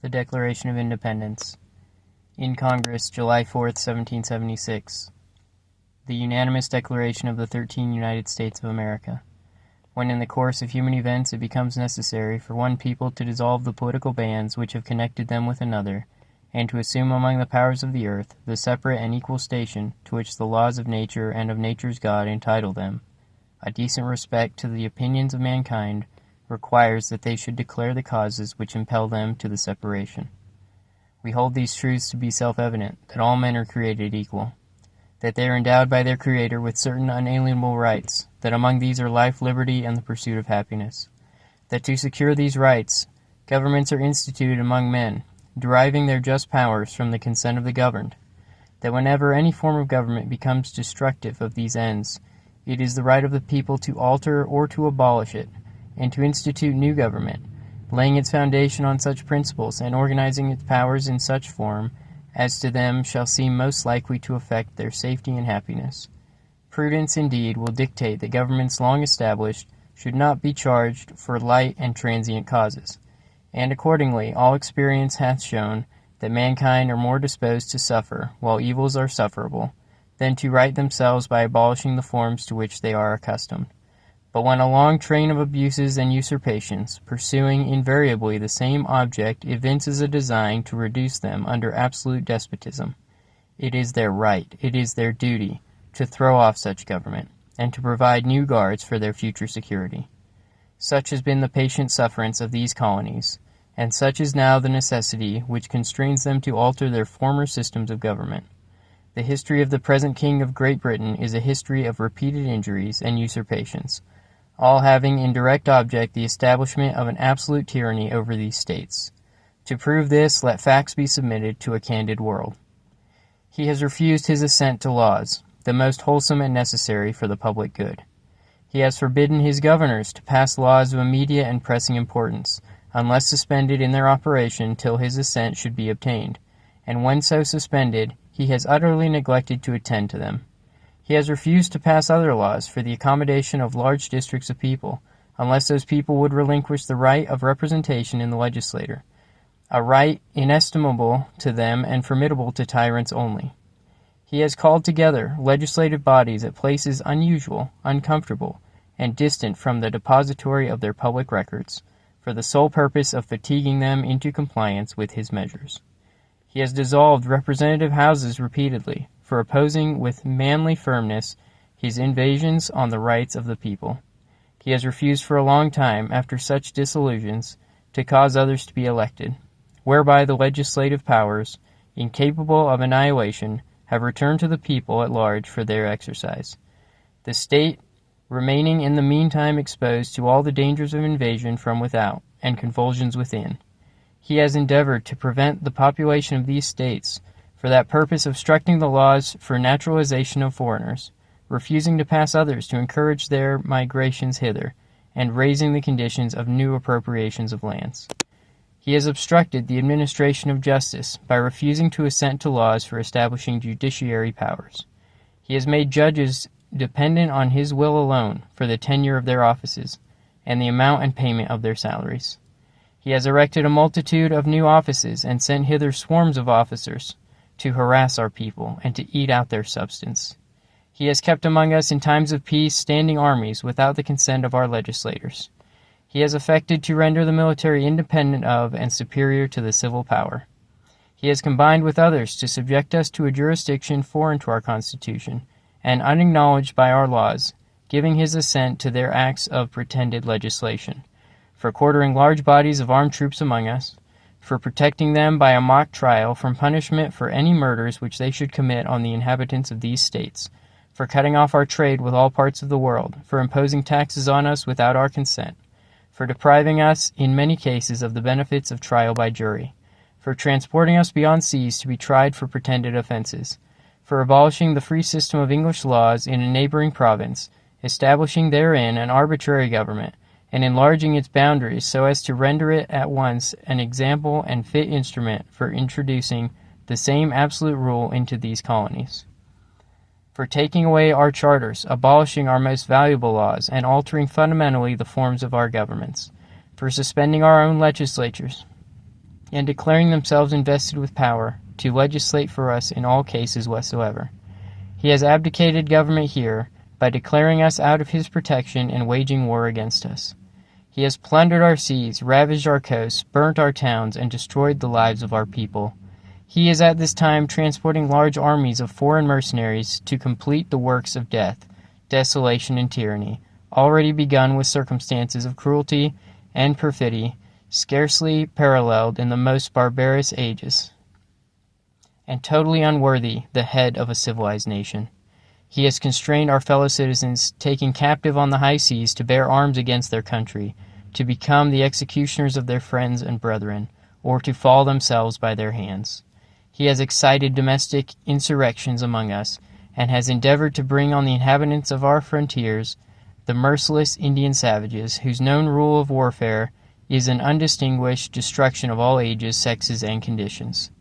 The Declaration of Independence. In Congress, July 4th, 1776. The unanimous declaration of the 13 United States of America. When in the course of human events it becomes necessary for one people to dissolve the political bands which have connected them with another, and to assume among the powers of the earth the separate and equal station to which the laws of nature and of nature's God entitle them, a decent respect to the opinions of mankind requires that they should declare the causes which impel them to the separation. We hold these truths to be self-evident, that all men are created equal, that they are endowed by their Creator with certain unalienable rights, that among these are life, liberty, and the pursuit of happiness, that to secure these rights, governments are instituted among men, deriving their just powers from the consent of the governed, that whenever any form of government becomes destructive of these ends, it is the right of the people to alter or to abolish it, and to institute new government, laying its foundation on such principles and organizing its powers in such form as to them shall seem most likely to affect their safety and happiness. Prudence, indeed, will dictate that governments long established should not be charged for light and transient causes, and accordingly all experience hath shown that mankind are more disposed to suffer, while evils are sufferable, than to right themselves by abolishing the forms to which they are accustomed. But when a long train of abuses and usurpations, pursuing invariably the same object, evinces a design to reduce them under absolute despotism, it is their right, it is their duty, to throw off such government, and to provide new guards for their future security. Such has been the patient sufferance of these colonies, and such is now the necessity which constrains them to alter their former systems of government. The history of the present King of Great Britain is a history of repeated injuries and usurpations, all having in direct object the establishment of an absolute tyranny over these states. To prove this, let facts be submitted to a candid world. He has refused his assent to laws, the most wholesome and necessary for the public good. He has forbidden his governors to pass laws of immediate and pressing importance, unless suspended in their operation till his assent should be obtained, and when so suspended, he has utterly neglected to attend to them. He has refused to pass other laws for the accommodation of large districts of people, unless those people would relinquish the right of representation in the legislature, a right inestimable to them and formidable to tyrants only. He has called together legislative bodies at places unusual, uncomfortable, and distant from the depository of their public records, for the sole purpose of fatiguing them into compliance with his measures. He has dissolved representative houses repeatedly, for opposing with manly firmness his invasions on the rights of the people. He has refused for a long time, after such dissolutions, to cause others to be elected, whereby the legislative powers, incapable of annihilation, have returned to the people at large for their exercise. The state remaining in the meantime exposed to all the dangers of invasion from without, and convulsions within. He has endeavored to prevent the population of these states, for that purpose obstructing the laws for naturalization of foreigners, refusing to pass others to encourage their migrations hither, and raising the conditions of new appropriations of lands. He has obstructed the administration of justice by refusing to assent to laws for establishing judiciary powers. He has made judges dependent on his will alone for the tenure of their offices, and the amount and payment of their salaries. He has erected a multitude of new offices and sent hither swarms of officers to harass our people and to eat out their substance. He has kept among us in times of peace standing armies without the consent of our legislators. He has affected to render the military independent of and superior to the civil power. He has combined with others to subject us to a jurisdiction foreign to our Constitution and unacknowledged by our laws, giving his assent to their acts of pretended legislation, for quartering large bodies of armed troops among us, for protecting them by a mock trial from punishment for any murders which they should commit on the inhabitants of these states, for cutting off our trade with all parts of the world, for imposing taxes on us without our consent, for depriving us in many cases of the benefits of trial by jury, for transporting us beyond seas to be tried for pretended offenses, for abolishing the free system of English laws in a neighboring province, establishing therein an arbitrary government, and enlarging its boundaries so as to render it at once an example and fit instrument for introducing the same absolute rule into these colonies, for taking away our charters, abolishing our most valuable laws, and altering fundamentally the forms of our governments, for suspending our own legislatures, and declaring themselves invested with power to legislate for us in all cases whatsoever. He has abdicated government here by declaring us out of his protection and waging war against us. He has plundered our seas, ravaged our coasts, burnt our towns, and destroyed the lives of our people. He is at this time transporting large armies of foreign mercenaries to complete the works of death, desolation, and tyranny, already begun with circumstances of cruelty and perfidy scarcely paralleled in the most barbarous ages, and totally unworthy the head of a civilized nation. He has constrained our fellow citizens, taken captive on the high seas, to bear arms against their country, to become the executioners of their friends and brethren, or to fall themselves by their hands. He has excited domestic insurrections among us, and has endeavored to bring on the inhabitants of our frontiers the merciless Indian savages, whose known rule of warfare is an undistinguished destruction of all ages, sexes, and conditions.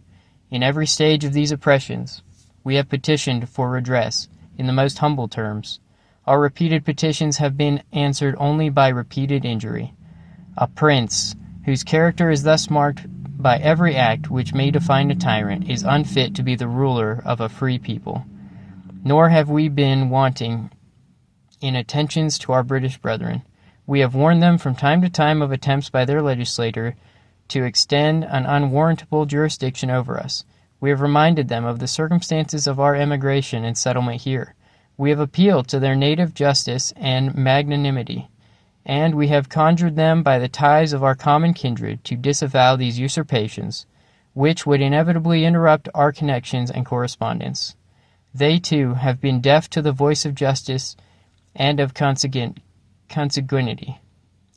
In every stage of these oppressions, we have petitioned for redress in the most humble terms. Our repeated petitions have been answered only by repeated injury. A prince, whose character is thus marked by every act which may define a tyrant, is unfit to be the ruler of a free people. Nor have we been wanting in attentions to our British brethren. We have warned them from time to time of attempts by their legislator to extend an unwarrantable jurisdiction over us. We have reminded them of the circumstances of our emigration and settlement here. We have appealed to their native justice and magnanimity, and we have conjured them by the ties of our common kindred to disavow these usurpations, which would inevitably interrupt our connections and correspondence. They, too, have been deaf to the voice of justice and of consanguinity.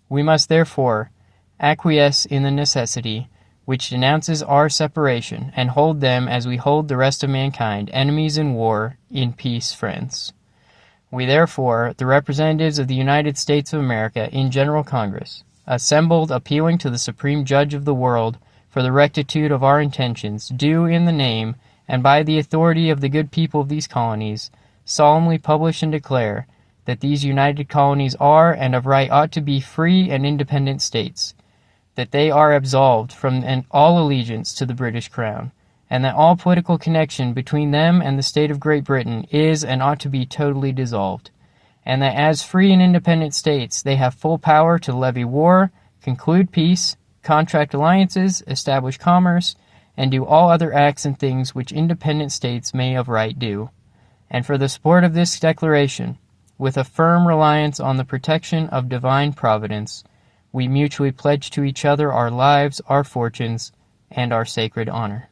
We must, therefore, acquiesce in the necessity which denounces our separation, and hold them, as we hold the rest of mankind, enemies in war, in peace friends. We therefore, the representatives of the United States of America in General Congress, assembled appealing to the Supreme Judge of the world for the rectitude of our intentions, do in the name and by the authority of the good people of these colonies, solemnly publish and declare that these united colonies are and of right ought to be free and independent states, that they are absolved from all allegiance to the British Crown, and that all political connection between them and the state of Great Britain is and ought to be totally dissolved, and that as free and independent states they have full power to levy war, conclude peace, contract alliances, establish commerce, and do all other acts and things which independent states may of right do. And for the support of this declaration, with a firm reliance on the protection of divine providence, we mutually pledge to each other our lives, our fortunes, and our sacred honor.